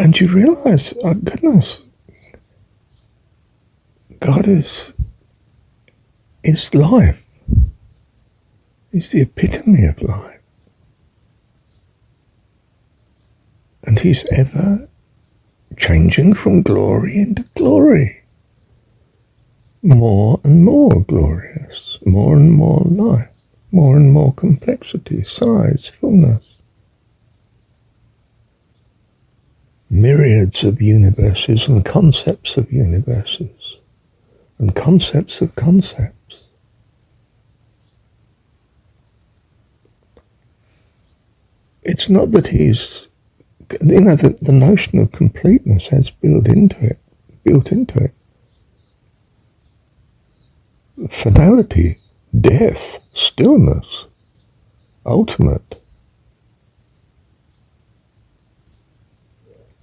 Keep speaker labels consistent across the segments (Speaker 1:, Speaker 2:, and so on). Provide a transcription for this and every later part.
Speaker 1: And you realize, oh goodness, God is life. He's the epitome of life. And he's ever changing from glory into glory. More and more glorious, more and more life, more and more complexity, size, fullness. Myriads of universes and concepts of universes and concepts of concepts. It's not that he's, the notion of completeness has built into it. Finality, death, stillness, ultimate.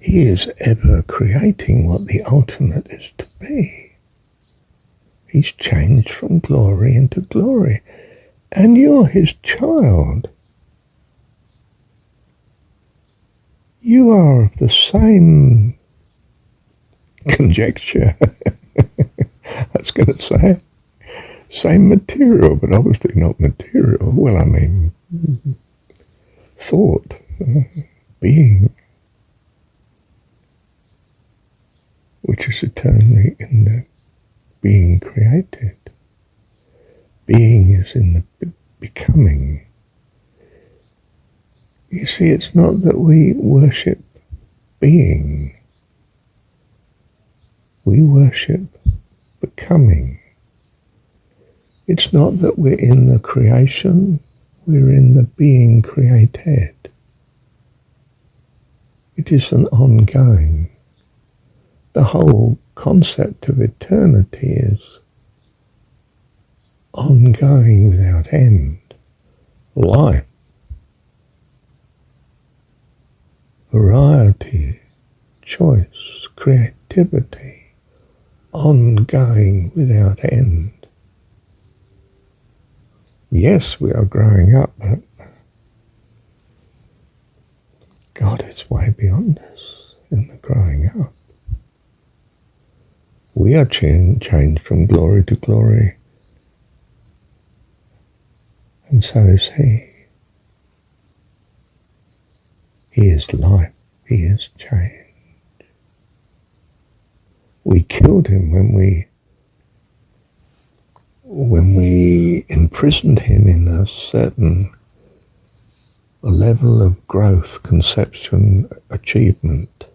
Speaker 1: He is ever creating what the ultimate is to be. He's changed from glory into glory. And you're his child. You are of the same conjecture. I was going to say same material, but obviously not material. Well, I mean, thought, being, which is eternally in the being created. Being is in the becoming. You see, it's not that we worship being. We worship becoming. It's not that we're in the creation, we're in the being created. It is an ongoing. The whole concept of eternity is ongoing without end. Life, variety, choice, creativity, ongoing without end. Yes, we are growing up, but God is way beyond us in the growing up. We are changed from glory to glory, and so is he. He is life, he is change. We killed him when we imprisoned him in a certain level of growth, conception, achievement.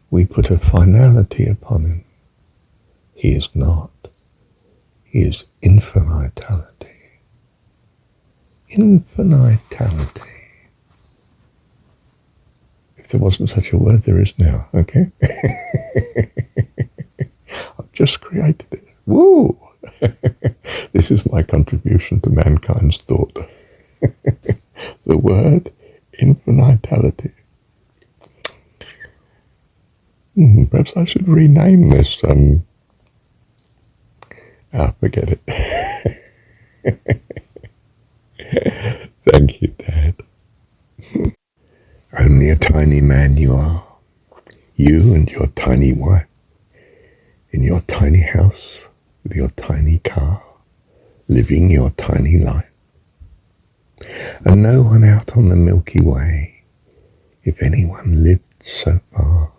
Speaker 1: We put a finality upon him. He is not. He is infiniytalitee. Infiniytalitee. If there wasn't such a word, there is now, okay? I've just created it. Woo! This is my contribution to mankind's thought. The word infiniytalitee. Perhaps I should rename this. Forget it. Thank you, Dad. Only a tiny man you are. You and your tiny wife. In your tiny house. With your tiny car, living your tiny life. And no one out on the Milky Way, if anyone lived so far,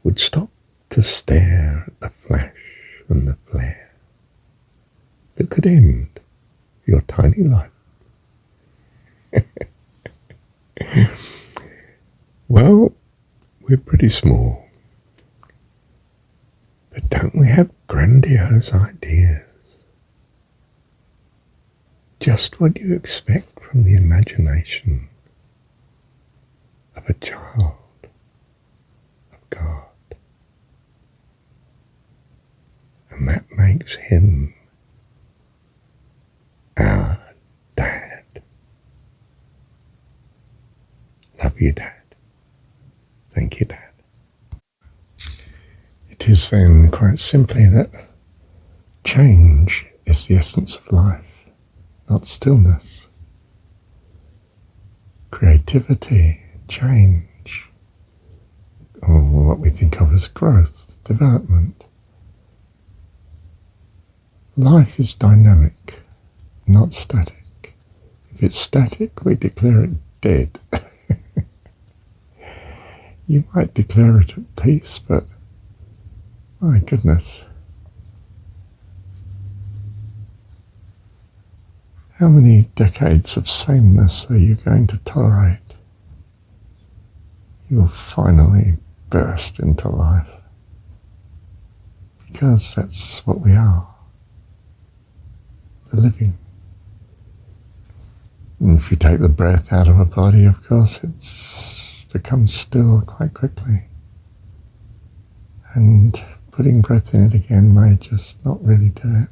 Speaker 1: would stop to stare at the flash and the flare that could end your tiny life. Well, we're pretty small. But don't we have grandiose ideas? Just what you expect from the imagination of a child of God. And that makes him our Dad. Love you, Dad. Thank you, Dad. It is then quite simply that change is the essence of life, not stillness. Creativity, change, what we think of as growth, development. Life is dynamic, not static. If it's static, we declare it dead. You might declare it at peace, but my goodness. How many decades of sameness are you going to tolerate? You'll finally burst into life. Because that's what we are. The living. And if you take the breath out of a body, of course, it becomes still quite quickly. And putting breath in it again may just not really do it.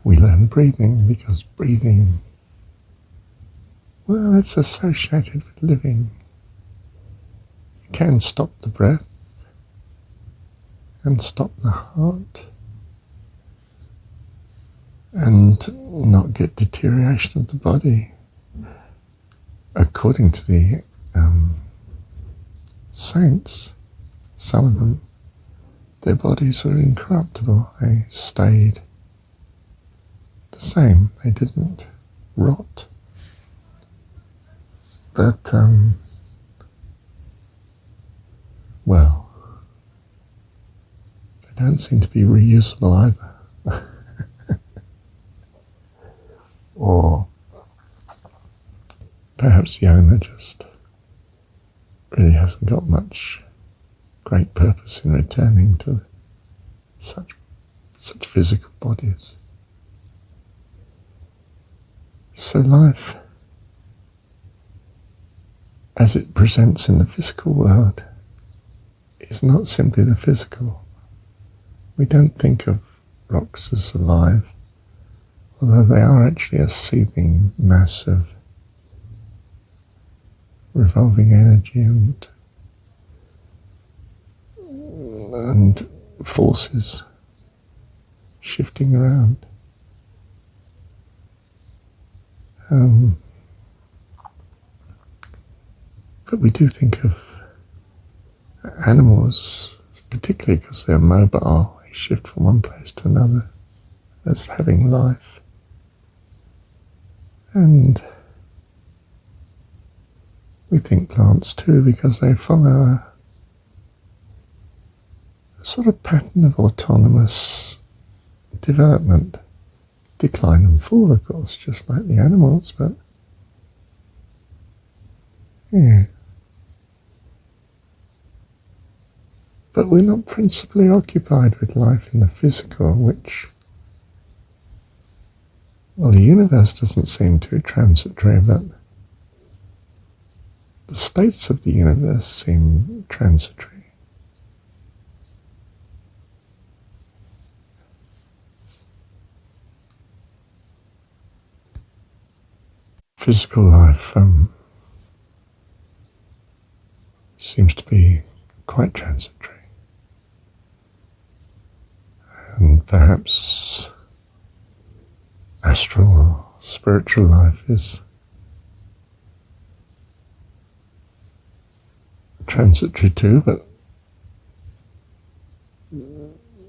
Speaker 1: We learn breathing because breathing, well, it's associated with living. You can stop the breath and stop the heart and not get deterioration of the body. According to the saints, some of them, their bodies were incorruptible. They stayed the same. They didn't rot. But, well, they don't seem to be reusable either. Or perhaps the owner just really hasn't got much great purpose in returning to such physical bodies. So life, as it presents in the physical world, is not simply the physical. We don't think of rocks as alive, although they are actually a seething mass of revolving energy and forces shifting around. But we do think of animals, particularly because they're mobile, they shift from one place to another, as having life. And we think plants too, because they follow a sort of pattern of autonomous development. Decline and fall, of course, just like the animals, but yeah. But we're not principally occupied with life in the physical, which, well, the universe doesn't seem too transitory, but the states of the universe seem transitory. Physical life seems to be quite transitory. And perhaps astral or spiritual life is transitory too, but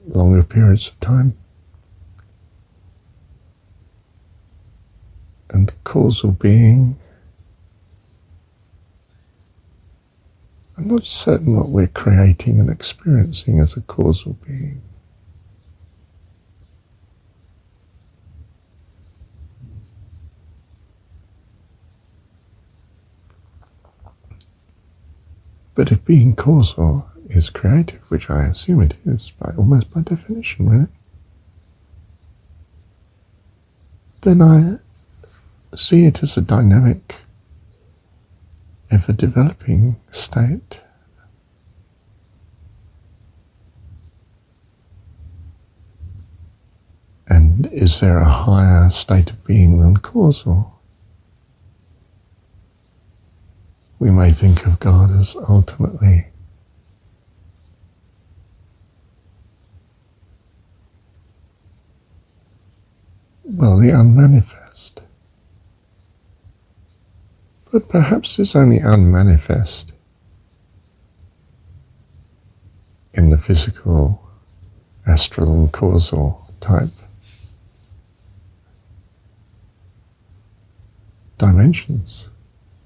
Speaker 1: longer periods of time. And causal being, I'm not certain what we're creating and experiencing as a causal being. But if being causal is creative, which I assume it is, almost by definition, really, then I see it as a dynamic, ever-developing state. And is there a higher state of being than causal? We may think of God as ultimately the unmanifest. but perhaps is only unmanifest in the physical, astral and causal type dimensions,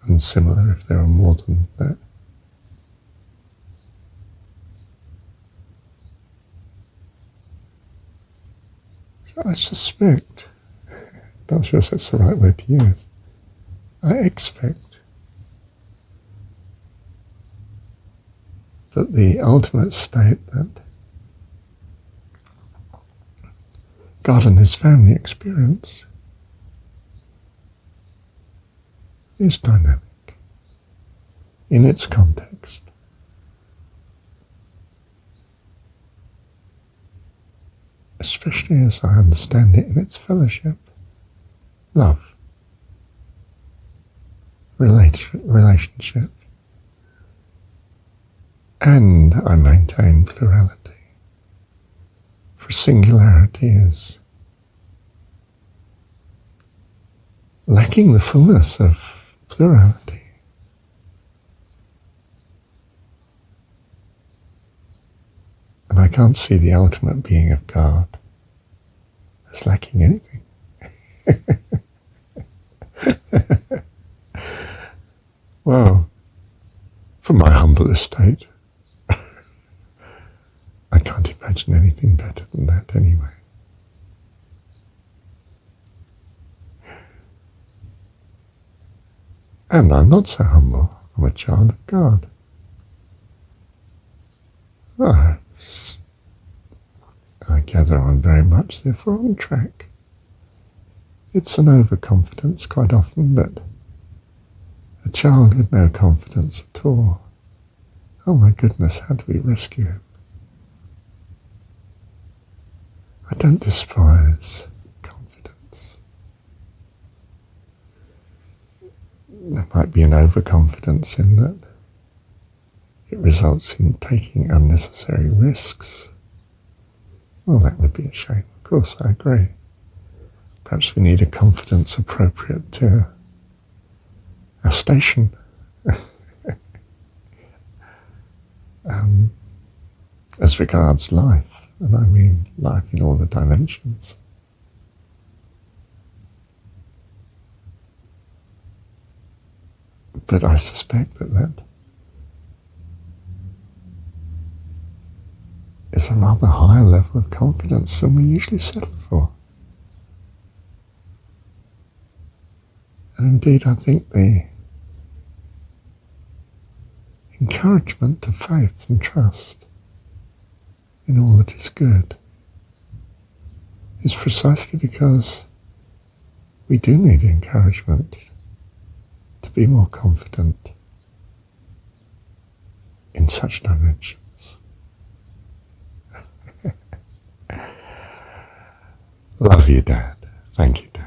Speaker 1: and similar if there are more than that. So I suspect, not sure if that's the right word to use, I expect that the ultimate state that God and his family experience is dynamic in its context. Especially as I understand it in its fellowship, love, relationship, and I maintain plurality. For singularity is lacking the fullness of plurality. And I can't see the ultimate being of God as lacking anything. Well, from my humble estate, I can't imagine anything better than that anyway. And I'm not so humble. I'm a child of God. I gather I'm very much therefore on track. It's an overconfidence quite often, but a child with no confidence at all. Oh my goodness, how do we rescue him? I don't despise confidence. There might be an overconfidence in that it results in taking unnecessary risks. Well, that would be a shame. Of course, I agree. Perhaps we need a confidence appropriate to our station. As regards life, and I mean life in all the dimensions. But I suspect that is a rather higher level of confidence than we usually settle for. And indeed, I think the encouragement to faith and trust in all that is good is precisely because we do need encouragement to be more confident in such dimensions. Love you, Dad. Thank you, Dad.